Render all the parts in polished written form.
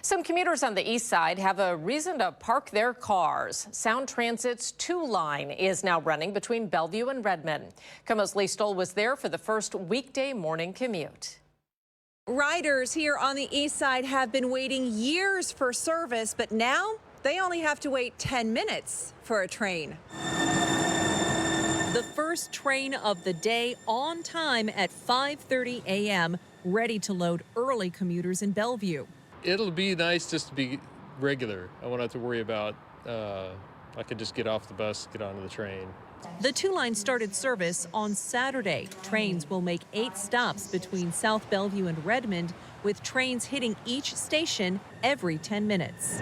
Some commuters on the east side have a reason to park their cars. Sound Transit's 2 line is now running between Bellevue and Redmond. KOMO's Lee Stoll was there for the first weekday morning commute. Riders here on the east side have been waiting years for service, but now they only have to wait 10 minutes for a train. The first train of the day on time at 5:30 a.m., ready to load early commuters in Bellevue. It'll be nice just to be regular. I won't have to worry about, I could just get off the bus, get onto the train. The 2 line started service on Saturday. Trains will make 8 stops between South Bellevue and Redmond, with trains hitting each station every 10 minutes.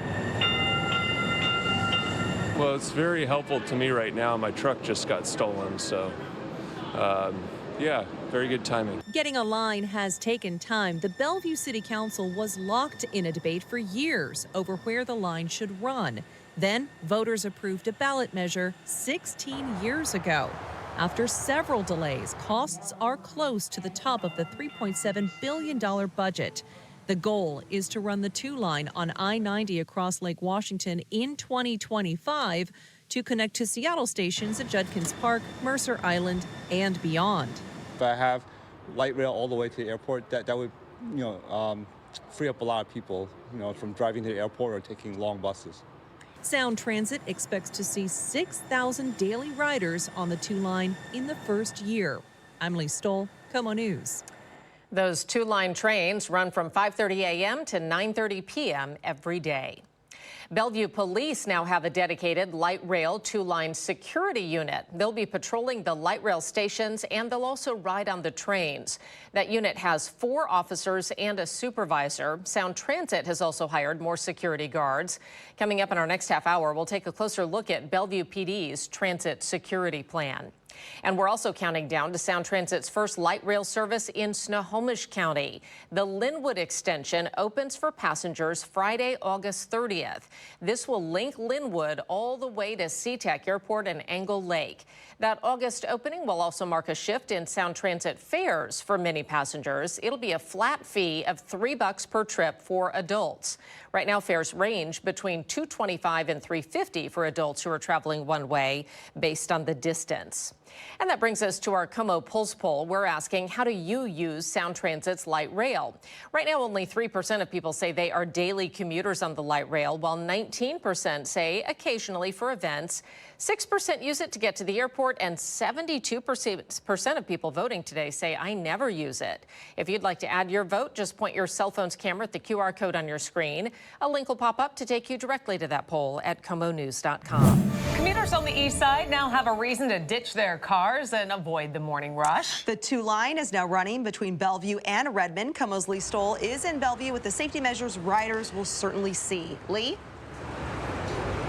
Well, it's very helpful to me right now. My truck just got stolen, so yeah, very good timing. Getting a line has taken time. The Bellevue City Council was locked in a debate for years over where the line should run. Then voters approved a ballot measure 16 years ago. After several delays, costs are close to the top of the $3.7 billion budget. The goal is to run the 2 line on I-90 across Lake Washington in 2025 to connect to Seattle stations at Judkins Park, Mercer Island, and beyond. If I have light rail all the way to the airport, that would, free up a lot of people, from driving to the airport or taking long buses. Sound Transit expects to see 6,000 daily riders on the 2 line in the first year. I'm Lee Stoll, KOMO News. Those 2 line trains run from 5:30 a.m. to 9:30 p.m. every day. Bellevue police now have a dedicated light rail 2 line security unit. They'll be patrolling the light rail stations, and they'll also ride on the trains. That unit has 4 officers and a supervisor. Sound Transit has also hired more security guards. Coming up in our next half hour, we'll take a closer look at Bellevue PD's transit security plan. And we're also counting down to Sound Transit's first light rail service in Snohomish County. The Linwood extension opens for passengers Friday, August 30th. This will link Linwood all the way to SeaTac Airport and Angle Lake. That August opening will also mark a shift in Sound Transit fares for many passengers. It'll be a flat fee of $3 per trip for adults. Right now, fares range between $225 and $350 for adults who are traveling one way based on the distance. And that brings us to our KOMO Pulse Poll. We're asking, how do you use Sound Transit's light rail? Right now, only 3% of people say they are daily commuters on the light rail, while 19% say occasionally for events. 6% use it to get to the airport, and 72% of people voting today say, I never use it. If you'd like to add your vote, just point your cell phone's camera at the QR code on your screen. A link will pop up to take you directly to that poll at KOMOnews.com. Commuters on the east side now have a reason to ditch their cars and avoid the morning rush. The 2 line is now running between Bellevue and Redmond. KOMO's Lee Stoll is in Bellevue with the safety measures riders will certainly see. Lee?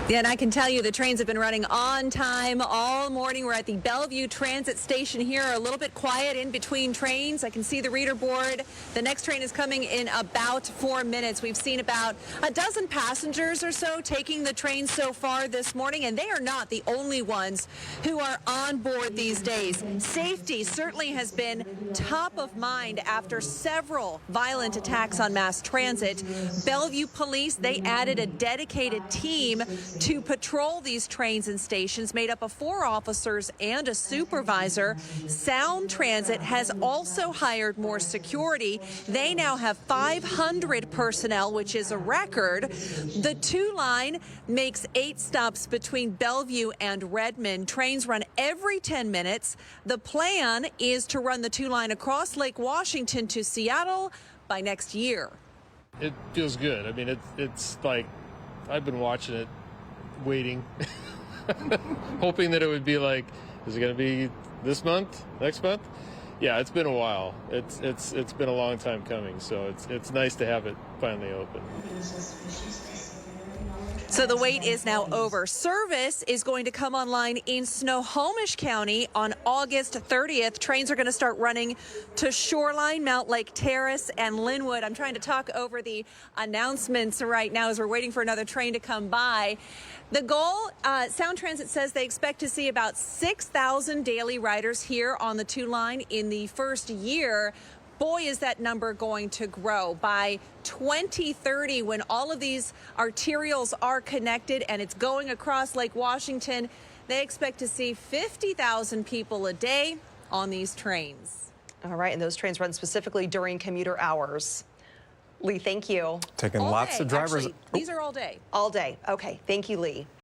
Yeah, and I can tell you the trains have been running on time all morning. We're at the Bellevue Transit Station here, a little bit quiet in between trains. I can see the reader board. The next train is coming in about 4 minutes. We've seen about a dozen passengers or so taking the train so far this morning, and they are not the only ones who are on board these days. Safety certainly has been top of mind after several violent attacks on mass transit. Bellevue Police, they added a dedicated team to patrol these trains and stations, made up of 4 officers and a supervisor. Sound Transit has also hired more security. They now have 500 personnel, which is a record. The 2 line makes 8 stops between Bellevue and Redmond. Trains run every 10 minutes. The plan is to run the 2 line across Lake Washington to Seattle by next year. It feels good. I mean, it's like I've been watching it, waiting, hoping that it would be like, is it going to be this month, next month? Yeah, it's been a while. It's been a long time coming, so it's nice to have it finally open. So the wait is now over. Service is going to come online in Snohomish County on August 30th. Trains are going to start running to Shoreline, Mount Lake Terrace, and Linwood. I'm trying to talk over the announcements right now as we're waiting for another train to come by. The goal, Sound Transit says they expect to see about 6,000 daily riders here on the 2 line in the first year. boy, is that number going to grow. By 2030, when all of these arterials are connected and it's going across Lake Washington, they expect to see 50,000 people a day on these trains. All right, and those trains run specifically during commuter hours. Lee, thank you. Taking All lots day. of drivers. Actually, these are all day. All day. Okay, thank you, Lee.